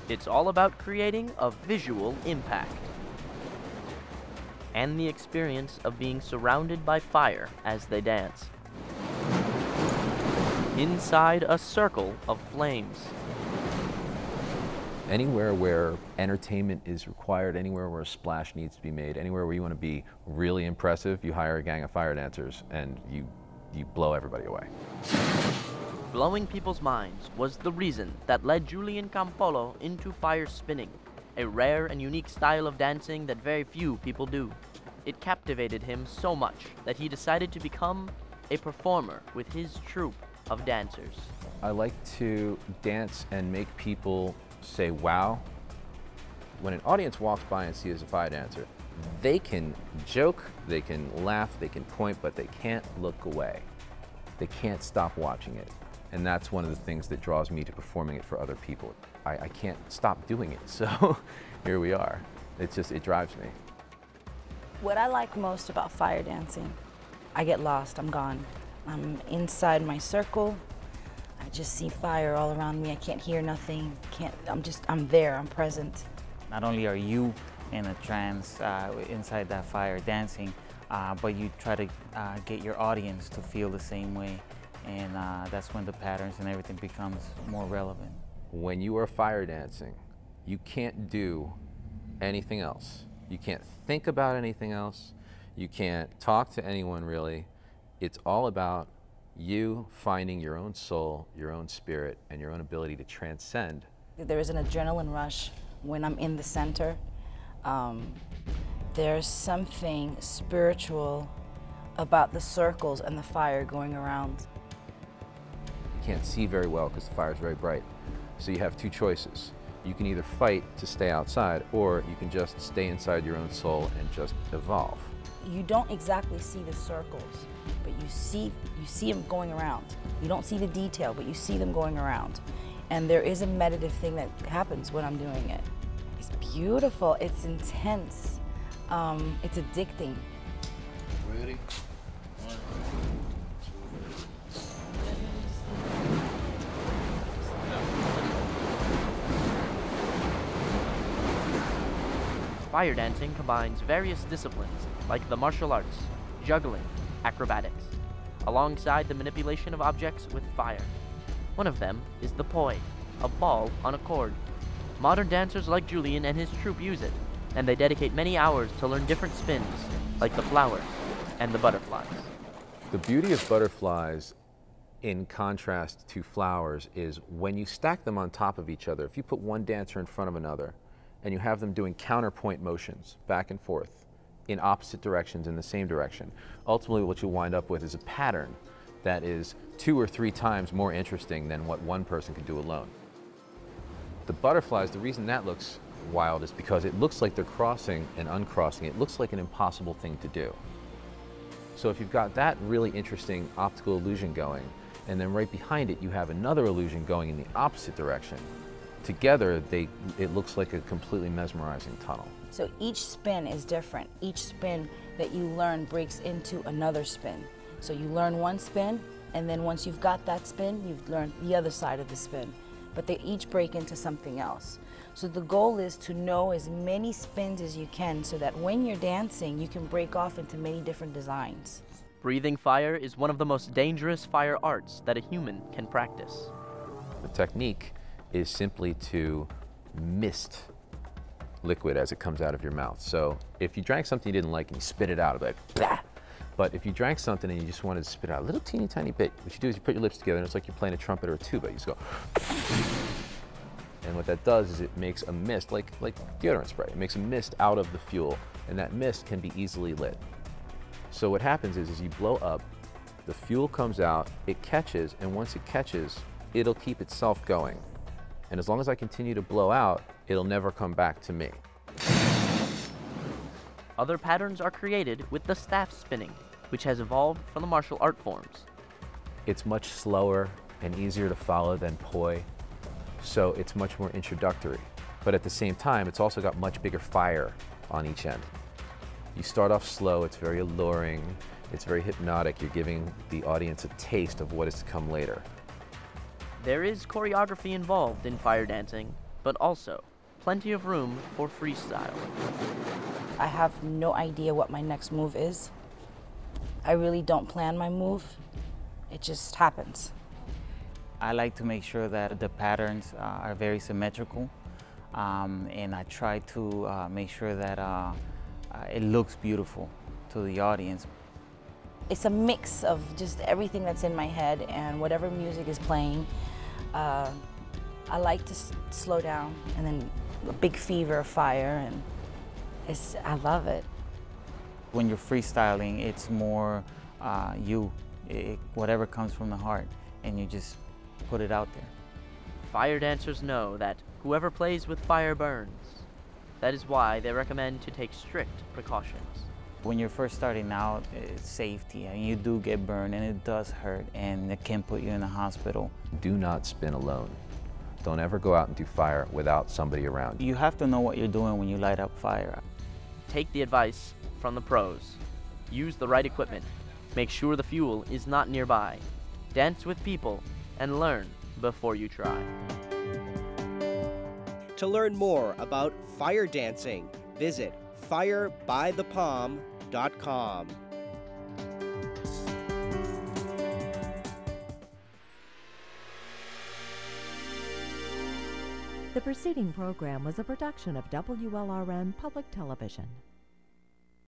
It's all about creating a visual impact and the experience of being surrounded by fire as they dance. Inside a circle of flames. Anywhere where entertainment is required, anywhere where a splash needs to be made, anywhere where you want to be really impressive, you hire a gang of fire dancers and you blow everybody away. Blowing people's minds was the reason that led Julian Campolo into fire spinning, a rare and unique style of dancing that very few people do. It captivated him so much that he decided to become a performer with his troupe of dancers. I like to dance and make people say wow. When an audience walks by and sees a fire dancer, they can joke, they can laugh, they can point, but they can't look away. They can't stop watching it. And that's one of the things that draws me to performing it for other people. I can't stop doing it, so here we are. It drives me. What I like most about fire dancing, I get lost, I'm gone. I'm inside my circle. I just see fire all around me. I can't hear nothing. I'm there, I'm present. Not only are you in a trance inside that fire dancing, but you try to get your audience to feel the same way. And that's when the patterns and everything becomes more relevant. When you are fire dancing, you can't do anything else. You can't think about anything else. You can't talk to anyone really. It's all about you finding your own soul, your own spirit, and your own ability to transcend. There is an adrenaline rush when I'm in the center. There's something spiritual about the circles and the fire going around. You can't see very well because the fire is very bright. So you have two choices. You can either fight to stay outside, or you can just stay inside your own soul and just evolve. You don't exactly see the circles, but you see them going around. You don't see the detail, but you see them going around. And there is a meditative thing that happens when I'm doing it. It's beautiful, it's intense, it's addicting. Ready? Fire dancing combines various disciplines like the martial arts, juggling, acrobatics, alongside the manipulation of objects with fire. One of them is the poi, a ball on a cord. Modern dancers like Julian and his troupe use it, and they dedicate many hours to learn different spins, like the flowers and the butterflies. The beauty of butterflies, in contrast to flowers, is when you stack them on top of each other, if you put one dancer in front of another, and you have them doing counterpoint motions back and forth in opposite directions in the same direction, ultimately what you'll wind up with is a pattern that is 2 or 3 times more interesting than what one person can do alone. The butterflies, the reason that looks wild is because it looks like they're crossing and uncrossing. It looks like an impossible thing to do. So if you've got that really interesting optical illusion going, and then right behind it you have another illusion going in the opposite direction, together, it looks like a completely mesmerizing tunnel. So each spin is different. Each spin that you learn breaks into another spin. So you learn one spin, and then once you've got that spin, you've learned the other side of the spin. But they each break into something else. So the goal is to know as many spins as you can so that when you're dancing, you can break off into many different designs. Breathing fire is one of the most dangerous fire arts that a human can practice. The technique is simply to mist liquid as it comes out of your mouth. So if you drank something you didn't like and you spit it out, it'll be like, blah. But if you drank something and you just wanted to spit out a little teeny tiny bit, what you do is you put your lips together and it's like you're playing a trumpet or a tuba. You just go, and what that does is it makes a mist, like deodorant spray. It makes a mist out of the fuel, and that mist can be easily lit. So what happens is you blow up, the fuel comes out, it catches, and once it catches, it'll keep itself going. And as long as I continue to blow out, it'll never come back to me. Other patterns are created with the staff spinning, which has evolved from the martial art forms. It's much slower and easier to follow than poi, so it's much more introductory. But at the same time, it's also got much bigger fire on each end. You start off slow, it's very alluring, it's very hypnotic. You're giving the audience a taste of what is to come later. There is choreography involved in fire dancing, but also plenty of room for freestyle. I have no idea what my next move is. I really don't plan my move. It just happens. I like to make sure that the patterns are very symmetrical, and I try to make sure that it looks beautiful to the audience. It's a mix of just everything that's in my head and whatever music is playing. I like to slow down, and then a big fever of fire, and I love it. When you're freestyling, it's more whatever comes from the heart, and you just put it out there. Fire dancers know that whoever plays with fire burns. That is why they recommend to take strict precautions. When you're first starting out, it's safety. I mean, you do get burned, and it does hurt, and it can put you in the hospital. Do not spin alone. Don't ever go out and do fire without somebody around. You have to know what you're doing when you light up fire. Take the advice from the pros. Use the right equipment. Make sure the fuel is not nearby. Dance with people and learn before you try. To learn more about fire dancing, visit firebythepalm.com. The preceding program was a production of WLRN Public Television.